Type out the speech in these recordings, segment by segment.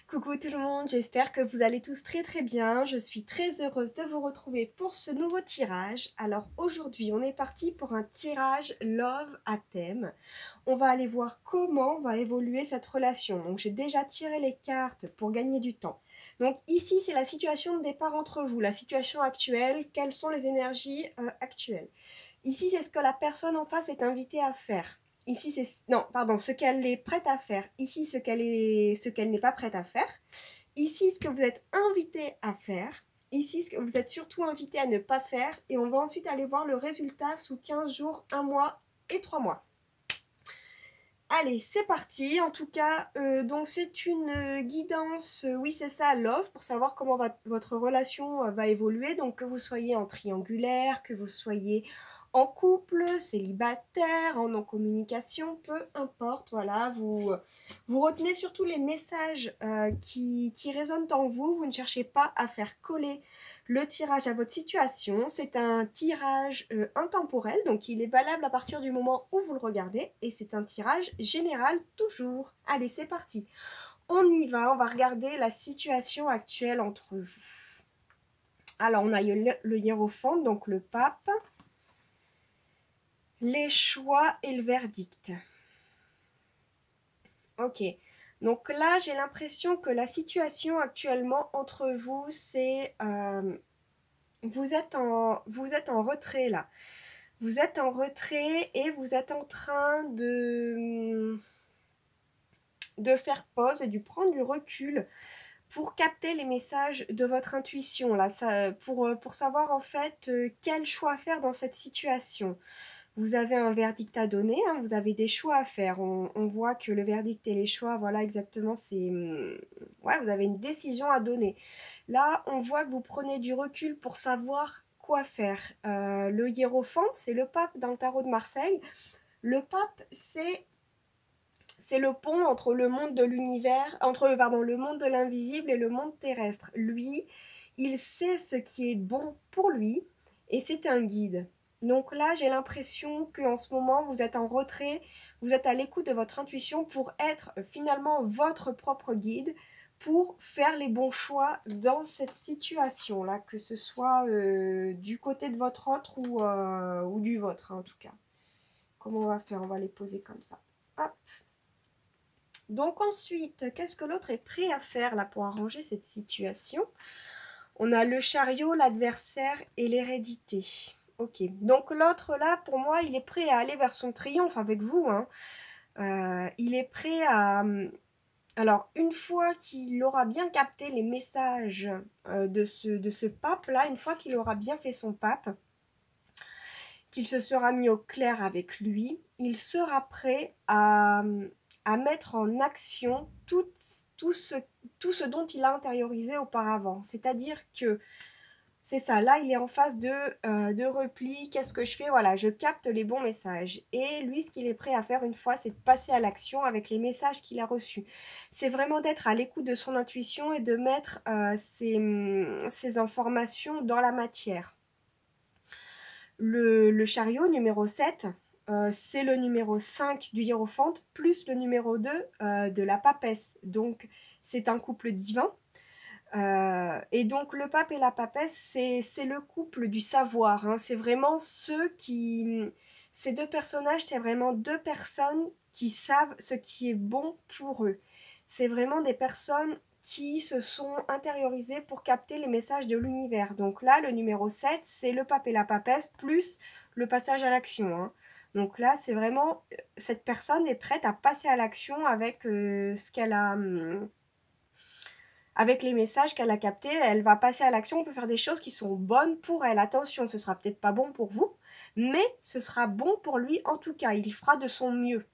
Coucou tout le monde, j'espère que vous allez tous très bien. Je suis très heureuse de vous retrouver pour ce nouveau tirage. Alors aujourd'hui, on est parti pour un tirage Love à thème. On va aller voir comment va évoluer cette relation. Donc j'ai déjà tiré les cartes pour gagner du temps. Donc ici, c'est la situation de départ entre vous, la situation actuelle, quelles sont les énergies actuelles. Ici, c'est ce que la personne en face est invitée à faire. Ici, c'est... Non, pardon, ce qu'elle est prête à faire. Ici, ce qu'elle n'est pas prête à faire. Ici, ce que vous êtes invité à faire. Ici, ce que vous êtes surtout invité à ne pas faire. Et on va ensuite aller voir le résultat sous 15 jours, 1 mois et 3 mois. Allez, c'est parti. En tout cas, donc c'est une guidance, oui c'est ça, love, pour savoir comment votre relation va évoluer. Donc que vous soyez en triangulaire, que vous soyez en couple, célibataire, en non-communication, peu importe, voilà, vous retenez surtout les messages qui résonnent en vous. Vous ne cherchez pas à faire coller le tirage à votre situation. C'est un tirage intemporel, donc il est valable à partir du moment où vous le regardez, et c'est un tirage général toujours. Allez, c'est parti. On y va, on va regarder la situation actuelle entre vous. Alors, on a le hiérophante, donc le pape, les choix et le verdict. Ok. Donc là, j'ai l'impression que la situation actuellement entre vous, c'est... vous êtes en retrait là. Vous êtes en retrait et vous êtes en train de faire pause et de prendre du recul pour capter les messages de votre intuition, là, pour savoir en fait quel choix faire dans cette situation. Vous avez un verdict à donner, hein, vous avez des choix à faire. On voit que le verdict et les choix, voilà exactement, c'est... Ouais, vous avez une décision à donner. Là, on voit que vous prenez du recul pour savoir quoi faire. Le hiérophante, c'est le pape dans le tarot de Marseille. Le pape, c'est le pont entre le monde de l'univers, le monde de l'invisible et le monde terrestre. Lui, il sait ce qui est bon pour lui et c'est un guide. Donc là, j'ai l'impression qu'en ce moment, vous êtes en retrait, vous êtes à l'écoute de votre intuition pour être finalement votre propre guide, pour faire les bons choix dans cette situation-là, que ce soit du côté de votre autre ou du vôtre, hein, en tout cas. Comment on va faire? On va les poser comme ça. Hop. Donc ensuite, qu'est-ce que l'autre est prêt à faire là pour arranger cette situation? On a le chariot, l'adversaire et l'hérédité. Ok, donc l'autre là, pour moi, il est prêt à aller vers son triomphe avec vous, hein. Il est prêt à... Alors, une fois qu'il aura bien capté les messages de ce pape-là, une fois qu'il aura bien fait son pape, qu'il se sera mis au clair avec lui, il sera prêt à mettre en action tout ce dont il a intériorisé auparavant. C'est-à-dire que c'est ça, là il est en phase de repli, qu'est-ce que je fais? Voilà, je capte les bons messages. Et lui, ce qu'il est prêt à faire une fois, c'est de passer à l'action avec les messages qu'il a reçus. C'est vraiment d'être à l'écoute de son intuition et de mettre ces informations dans la matière. Le chariot numéro 7, c'est le numéro 5 du hiérophante, plus le numéro 2 de la papesse. Donc c'est un couple divin. Et donc le pape et la papesse, c'est le couple du savoir, hein. C'est vraiment ces deux personnages, c'est vraiment deux personnes qui savent ce qui est bon pour eux. C'est vraiment des personnes qui se sont intériorisées pour capter les messages de l'univers. Donc là, le numéro 7, c'est le pape et la papesse, plus le passage à l'action, hein. Donc là, c'est vraiment, cette personne est prête à passer à l'action avec ce qu'elle a... avec les messages qu'elle a captés, elle va passer à l'action, on peut faire des choses qui sont bonnes pour elle. Attention, ce sera peut-être pas bon pour vous, mais ce sera bon pour lui en tout cas, il fera de son mieux.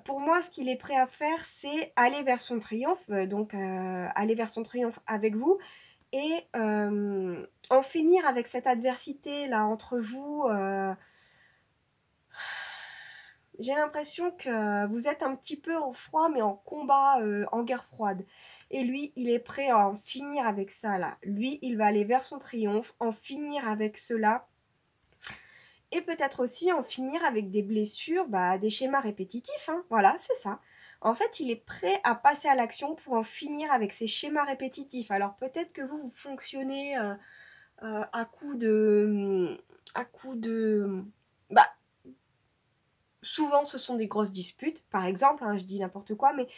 Pour moi, ce qu'il est prêt à faire, c'est aller vers son triomphe, aller vers son triomphe avec vous, et en finir avec cette adversité-là entre vous. J'ai l'impression que vous êtes un petit peu en froid, mais en combat, en guerre froide. Et lui, il est prêt à en finir avec ça, là. Lui, il va aller vers son triomphe, en finir avec cela. Et peut-être aussi en finir avec des blessures, des schémas répétitifs, hein. Voilà, c'est ça. En fait, il est prêt à passer à l'action pour en finir avec ces schémas répétitifs. Alors peut-être que vous fonctionnez à coup de... À coup de... Bah, souvent ce sont des grosses disputes, par exemple, hein, je dis n'importe quoi, mais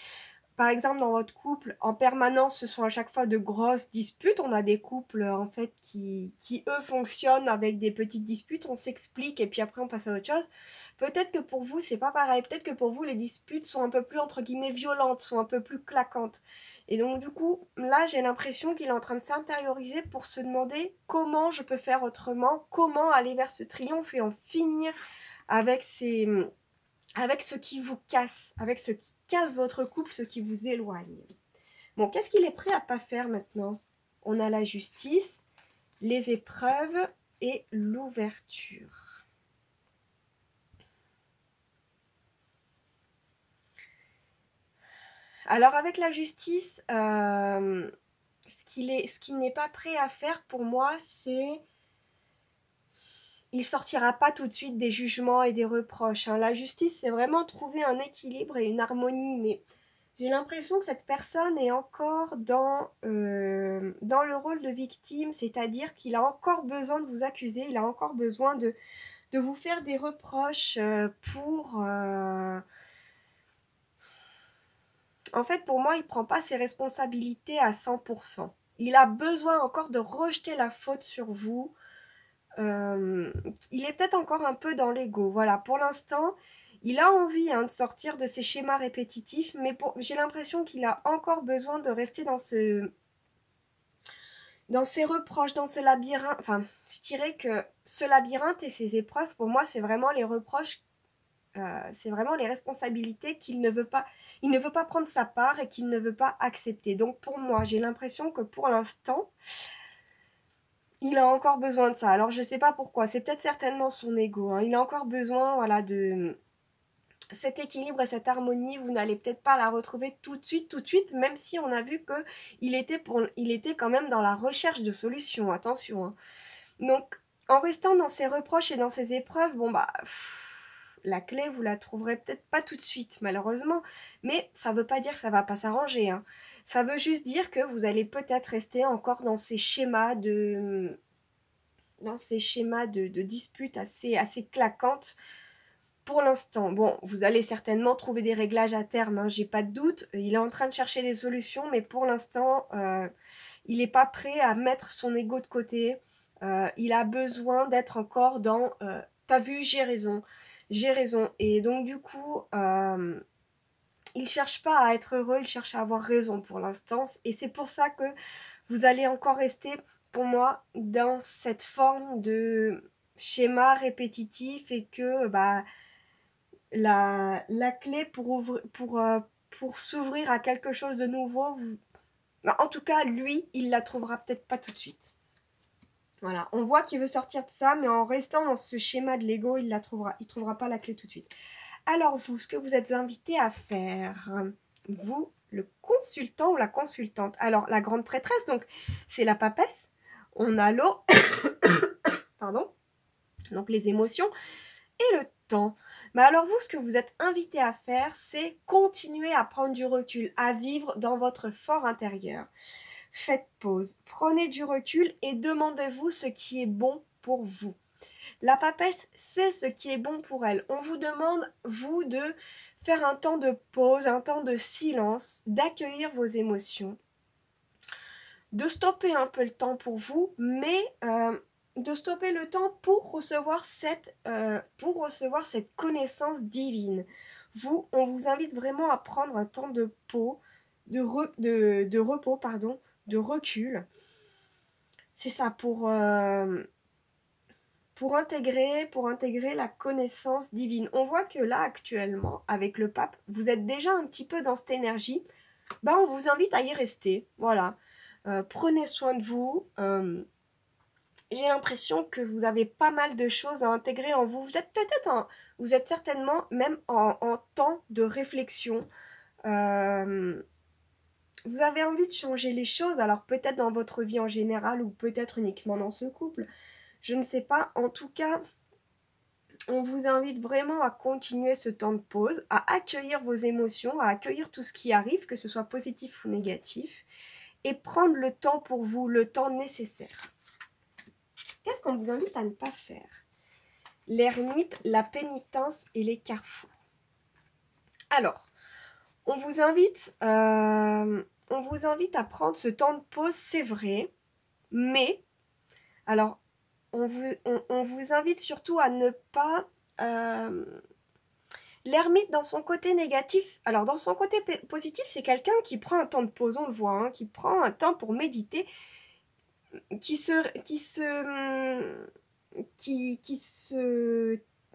par exemple, dans votre couple, en permanence, ce sont à chaque fois de grosses disputes. On a des couples, en fait, qui eux, fonctionnent avec des petites disputes. On s'explique et puis après, on passe à autre chose. Peut-être que pour vous, c'est pas pareil. Peut-être que pour vous, les disputes sont un peu plus, entre guillemets, violentes, sont un peu plus claquantes. Et donc, du coup, là, j'ai l'impression qu'il est en train de s'intérioriser pour se demander comment je peux faire autrement, comment aller vers ce triomphe et en finir avec ces avec ce qui vous casse, avec ce qui casse votre couple, ce qui vous éloigne. Bon, qu'est-ce qu'il est prêt à pas faire maintenant? On a la justice, les épreuves et l'ouverture. Alors avec la justice, ce qu'il n'est pas prêt à faire pour moi, c'est il sortira pas tout de suite des jugements et des reproches, hein. La justice, c'est vraiment trouver un équilibre et une harmonie, mais j'ai l'impression que cette personne est encore dans le rôle de victime, c'est-à-dire qu'il a encore besoin de vous accuser, il a encore besoin de vous faire des reproches pour... En fait, pour moi, il ne prend pas ses responsabilités à 100%. Il a besoin encore de rejeter la faute sur vous. Il est peut-être encore un peu dans l'ego. Voilà, pour l'instant, il a envie de sortir de ces schémas répétitifs, mais j'ai l'impression qu'il a encore besoin de rester dans ces reproches, dans ce labyrinthe. Enfin, je dirais que ce labyrinthe et ces épreuves, pour moi, c'est vraiment les reproches, c'est vraiment les responsabilités il ne veut pas prendre sa part et qu'il ne veut pas accepter. Donc pour moi, j'ai l'impression que pour l'instant, il a encore besoin de ça. Alors je sais pas pourquoi, c'est peut-être certainement son ego, hein. Il a encore besoin, voilà, de cet équilibre et cette harmonie. Vous n'allez peut-être pas la retrouver tout de suite, même si on a vu que il était quand même dans la recherche de solutions. Attention, hein. Donc, en restant dans ses reproches et dans ses épreuves, bon bah, la clé, vous la trouverez peut-être pas tout de suite, malheureusement, mais ça veut pas dire que ça va pas s'arranger, hein. Ça veut juste dire que vous allez peut-être rester encore dans ces schémas de disputes assez claquantes pour l'instant. Bon, vous allez certainement trouver des réglages à terme, hein, j'ai pas de doute. Il est en train de chercher des solutions, mais pour l'instant, il n'est pas prêt à mettre son ego de côté. Il a besoin d'être encore dans t'as vu, j'ai raison. Et donc du coup, il cherche pas à être heureux, il cherche à avoir raison pour l'instant. Et c'est pour ça que vous allez encore rester, pour moi, dans cette forme de schéma répétitif et que bah la clé pour s'ouvrir à quelque chose de nouveau, bah, en tout cas, lui, il la trouvera peut-être pas tout de suite. Voilà, on voit qu'il veut sortir de ça, mais en restant dans ce schéma de l'ego, il trouvera pas la clé tout de suite. Alors vous, ce que vous êtes invité à faire, vous, le consultant ou la consultante. Alors la grande prêtresse, donc c'est la papesse, on a l'eau, pardon, donc les émotions, et le temps. Mais alors vous, ce que vous êtes invité à faire, c'est continuer à prendre du recul, à vivre dans votre fort intérieur. Faites pause, prenez du recul et demandez-vous ce qui est bon pour vous. La papesse sait ce qui est bon pour elle. On vous demande, vous, de faire un temps de pause, un temps de silence, d'accueillir vos émotions, de stopper un peu le temps pour vous, mais de stopper le temps pour recevoir cette connaissance divine. Vous, on vous invite vraiment à prendre un temps de repos, pardon, de recul. C'est ça, pour intégrer la connaissance divine. On voit que là, actuellement, avec le pape, vous êtes déjà un petit peu dans cette énergie. Ben, on vous invite à y rester. Voilà. Prenez soin de vous. J'ai l'impression que vous avez pas mal de choses à intégrer en vous. Vous êtes certainement même en temps de réflexion. Vous avez envie de changer les choses, alors peut-être dans votre vie en général ou peut-être uniquement dans ce couple. Je ne sais pas. En tout cas, On vous invite vraiment à continuer ce temps de pause, à accueillir vos émotions, à accueillir tout ce qui arrive, que ce soit positif ou négatif, et prendre le temps pour vous, le temps nécessaire. Qu'est-ce qu'on vous invite à ne pas faire? L'ermite, la pénitence et les carrefours. Alors, on vous invite à prendre ce temps de pause, c'est vrai, mais alors on vous invite surtout à ne pas l'ermite dans son côté négatif. Alors dans son côté positif, c'est quelqu'un qui prend un temps de pause, on le voit, hein, qui prend un temps pour méditer, qui se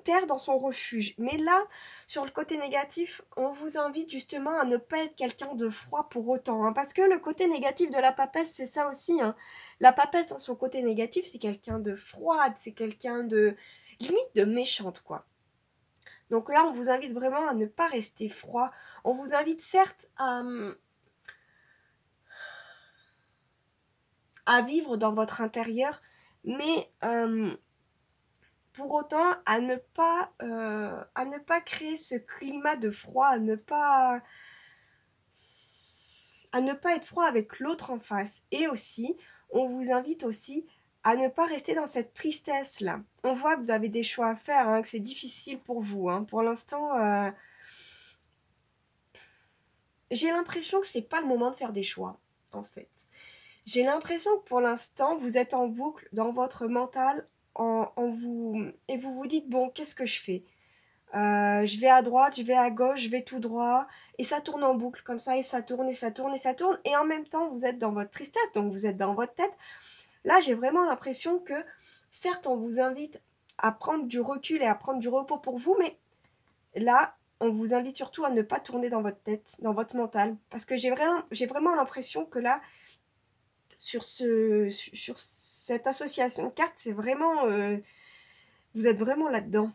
terre dans son refuge. Mais là, sur le côté négatif, on vous invite justement à ne pas être quelqu'un de froid pour autant. Hein, parce que le côté négatif de la papesse, c'est ça aussi. Hein. La papesse, dans son côté négatif, c'est quelqu'un de froide, c'est quelqu'un de limite de méchante, quoi. Donc là, on vous invite vraiment à ne pas rester froid. On vous invite certes à vivre dans votre intérieur, mais pour autant à ne pas créer ce climat de froid, à ne pas être froid avec l'autre en face. Et aussi, on vous invite aussi à ne pas rester dans cette tristesse-là. On voit que vous avez des choix à faire, hein, que c'est difficile pour vous. Hein. Pour l'instant, j'ai l'impression que c'est pas le moment de faire des choix, en fait. J'ai l'impression que pour l'instant, vous êtes en boucle dans votre mental et vous vous dites, bon, qu'est-ce que je fais? Je vais à droite, je vais à gauche, je vais tout droit, et ça tourne en boucle comme ça, et ça tourne, et ça tourne, et ça tourne, et en même temps, vous êtes dans votre tristesse, donc vous êtes dans votre tête. Là, j'ai vraiment l'impression que, certes, on vous invite à prendre du recul et à prendre du repos pour vous, mais là, on vous invite surtout à ne pas tourner dans votre tête, dans votre mental, parce que j'ai vraiment l'impression que là, sur cette association de cartes, c'est vraiment, vous êtes vraiment là-dedans.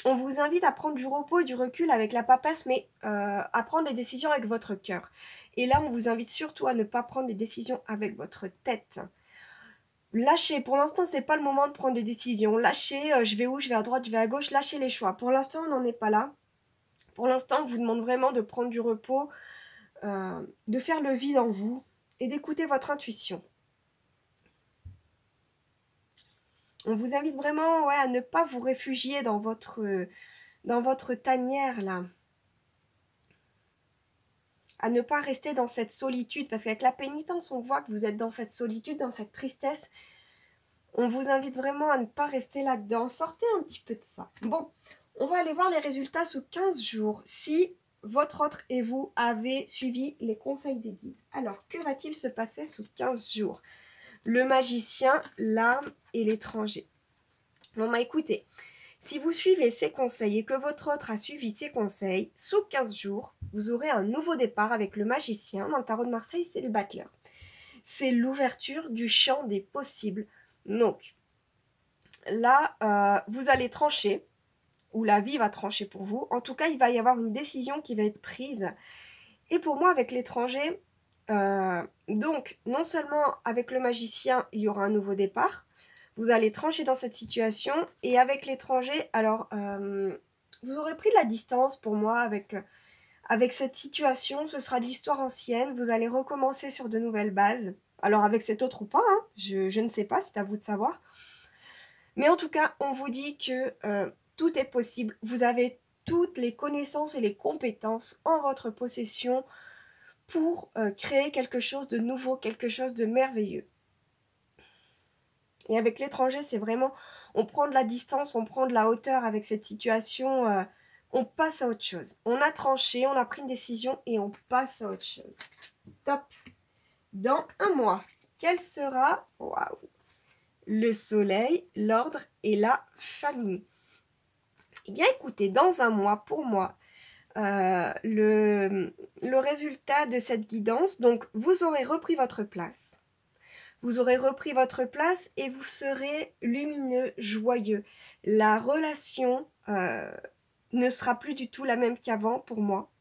On vous invite à prendre du repos et du recul avec la papesse, mais à prendre les décisions avec votre cœur. Et là, on vous invite surtout à ne pas prendre les décisions avec votre tête. Lâchez, pour l'instant, c'est pas le moment de prendre des décisions. Lâchez, je vais où, je vais à droite, je vais à gauche, lâchez les choix. Pour l'instant, on n'en est pas là. Pour l'instant, on vous demande vraiment de prendre du repos, de faire le vide en vous et d'écouter votre intuition. On vous invite vraiment à ne pas vous réfugier dans votre tanière là. À ne pas rester dans cette solitude, parce qu'avec la pénitence, on voit que vous êtes dans cette solitude, dans cette tristesse. On vous invite vraiment à ne pas rester là-dedans. Sortez un petit peu de ça. Bon, on va aller voir les résultats sous 15 jours, si votre autre et vous avez suivi les conseils des guides. Alors, que va-t-il se passer sous 15 jours? Le magicien, l'âme et l'étranger. Bon, écoutez, si vous suivez ces conseils et que votre autre a suivi ces conseils, sous 15 jours, vous aurez un nouveau départ avec le magicien. Dans le tarot de Marseille, c'est le battleur. C'est l'ouverture du champ des possibles. Donc, là, vous allez trancher, ou la vie va trancher pour vous. En tout cas, il va y avoir une décision qui va être prise. Et pour moi, avec l'étranger, donc, non seulement avec le magicien, il y aura un nouveau départ, vous allez trancher dans cette situation, et avec l'étranger, alors, vous aurez pris de la distance pour moi avec cette situation, ce sera de l'histoire ancienne, vous allez recommencer sur de nouvelles bases. Alors avec cet autre ou pas, hein, je ne sais pas, c'est à vous de savoir. Mais en tout cas, on vous dit que tout est possible, vous avez toutes les connaissances et les compétences en votre possession pour créer quelque chose de nouveau, quelque chose de merveilleux. Et avec l'étranger, c'est vraiment, on prend de la distance, on prend de la hauteur avec cette situation, on passe à autre chose. On a tranché, on a pris une décision et on passe à autre chose. Top. Dans un mois, quel sera, waouh, le soleil, l'ordre et la famille? Eh bien écoutez, dans un mois, pour moi, le résultat de cette guidance, donc vous aurez repris votre place. Vous aurez repris votre place et vous serez lumineux, joyeux. La relation ne sera plus du tout la même qu'avant pour moi.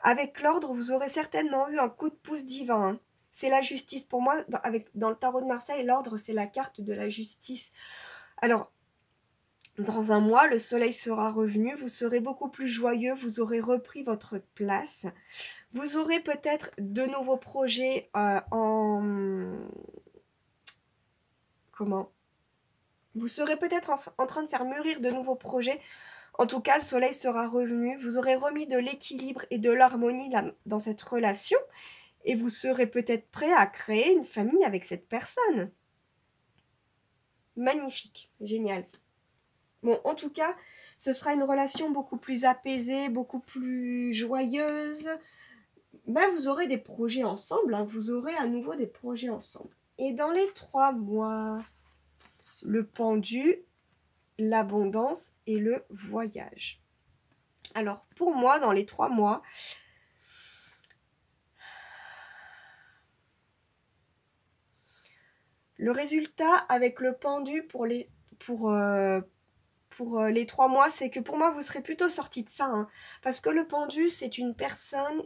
Avec l'ordre, vous aurez certainement eu un coup de pouce divin. Hein. C'est la justice. Pour moi, dans le tarot de Marseille, l'ordre, c'est la carte de la justice. Alors, Dans un mois, le soleil sera revenu, vous serez beaucoup plus joyeux, vous aurez repris votre place. Vous aurez peut-être de nouveaux projets Comment? Vous serez peut-être en train de faire mûrir de nouveaux projets. En tout cas, le soleil sera revenu, vous aurez remis de l'équilibre et de l'harmonie dans cette relation et vous serez peut-être prêt à créer une famille avec cette personne. Magnifique, génial. Bon, en tout cas, ce sera une relation beaucoup plus apaisée, beaucoup plus joyeuse. Ben, vous aurez des projets ensemble, hein, vous aurez à nouveau des projets ensemble. Et dans les 3 mois, le pendu, l'abondance et le voyage. Alors, pour moi, dans les 3 mois, le résultat avec le pendu pour les 3 mois, c'est que pour moi, vous serez plutôt sorti de ça. Hein, parce que le pendu, c'est une personne,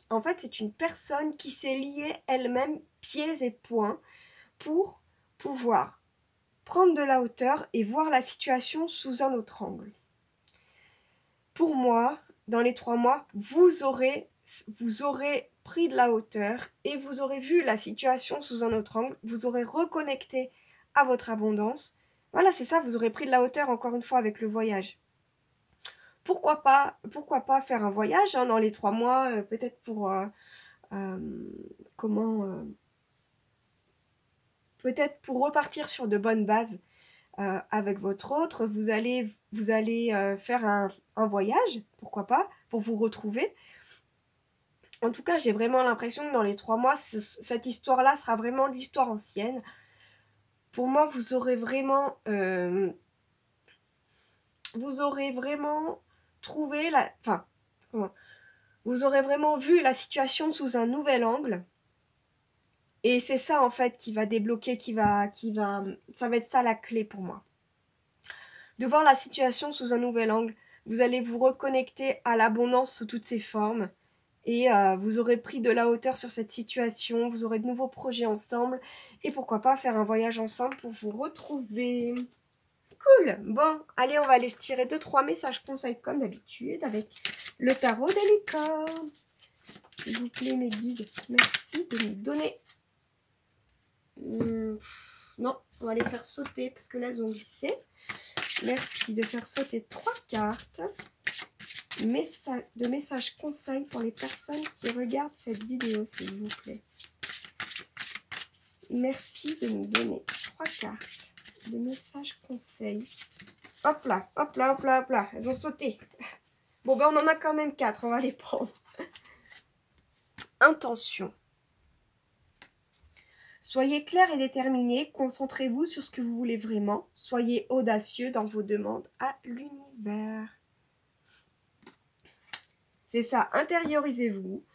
en fait, c'est une personne qui s'est liée elle-même pieds et poings pour pouvoir prendre de la hauteur et voir la situation sous un autre angle. Pour moi, dans les 3 mois, vous aurez pris de la hauteur et vous aurez vu la situation sous un autre angle, vous aurez reconnecté à votre abondance. Voilà, c'est ça, vous aurez pris de la hauteur encore une fois avec le voyage. Pourquoi pas faire un voyage hein, dans les 3 mois, peut-être pour peut-être pour repartir sur de bonnes bases avec votre autre, vous allez faire un voyage, pourquoi pas, pour vous retrouver. En tout cas, j'ai vraiment l'impression que dans les 3 mois, cette histoire-là sera vraiment de l'histoire ancienne. Pour moi, vous aurez vraiment trouvé vous aurez vraiment vu la situation sous un nouvel angle. Et c'est ça, en fait, qui va débloquer, ça va être ça la clé pour moi. De voir la situation sous un nouvel angle, vous allez vous reconnecter à l'abondance sous toutes ses formes. Et vous aurez pris de la hauteur sur cette situation, vous aurez de nouveaux projets ensemble. Et pourquoi pas faire un voyage ensemble pour vous retrouver. Cool. Bon, allez, on va aller se tirer 2-3 messages conseils comme d'habitude avec le tarot des licornes. S'il vous plaît, mes guides, merci de me donner... non, on va les faire sauter parce que là, elles ont glissé. Merci de faire sauter 3 cartes de messages conseils pour les personnes qui regardent cette vidéo, s'il vous plaît. Merci de me donner 3 cartes de messages conseils. Hop là, hop là, hop là, hop là. Elles ont sauté. Bon, ben on en a quand même 4. On va les prendre. Intention. Soyez clair et déterminé. Concentrez-vous sur ce que vous voulez vraiment. Soyez audacieux dans vos demandes à l'univers. C'est ça, intériorisez-vous.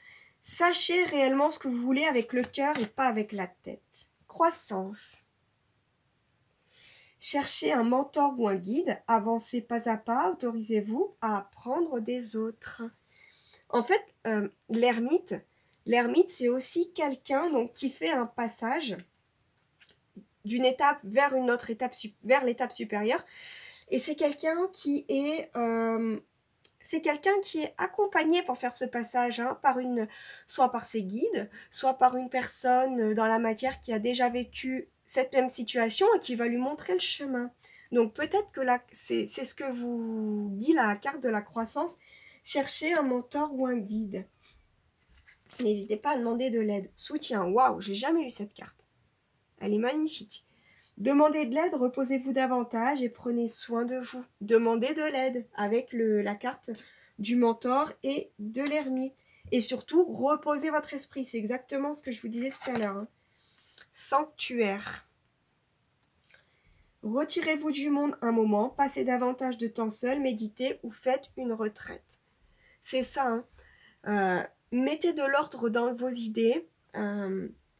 Sachez réellement ce que vous voulez avec le cœur et pas avec la tête. Croissance. Cherchez un mentor ou un guide. Avancez pas à pas. Autorisez-vous à apprendre des autres. En fait, l'ermite, c'est aussi quelqu'un donc qui fait un passage d'une étape vers une autre étape, vers l'étape supérieure. Et c'est quelqu'un qui est accompagné pour faire ce passage, hein, soit par ses guides, soit par une personne dans la matière qui a déjà vécu cette même situation et qui va lui montrer le chemin. Donc peut-être que c'est ce que vous dit la carte de la croissance. Cherchez un mentor ou un guide. N'hésitez pas à demander de l'aide. Soutien, waouh, j'ai jamais eu cette carte. Elle est magnifique. Demandez de l'aide, reposez-vous davantage et prenez soin de vous. Demandez de l'aide avec la carte du mentor et de l'ermite. Et surtout, reposez votre esprit. C'est exactement ce que je vous disais tout à l'heure. Hein. Sanctuaire. Retirez-vous du monde un moment, passez davantage de temps seul, méditez ou faites une retraite. C'est ça. Hein. Mettez de l'ordre dans vos idées.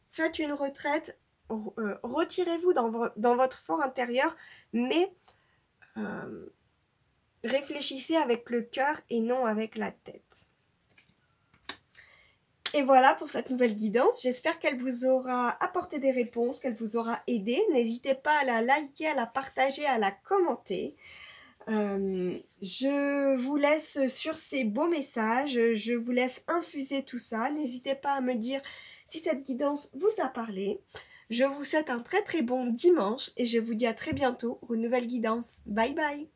Faites une retraite. Retirez-vous dans votre fort intérieur, mais réfléchissez avec le cœur et non avec la tête. Et voilà pour cette nouvelle guidance. J'espère qu'elle vous aura apporté des réponses, qu'elle vous aura aidé. N'hésitez pas à la liker, à la partager, à la commenter. Je vous laisse sur ces beaux messages, je vous laisse infuser tout ça. N'hésitez pas à me dire si cette guidance vous a parlé. Je vous souhaite un très très bon dimanche et je vous dis à très bientôt pour une nouvelle guidance. Bye bye!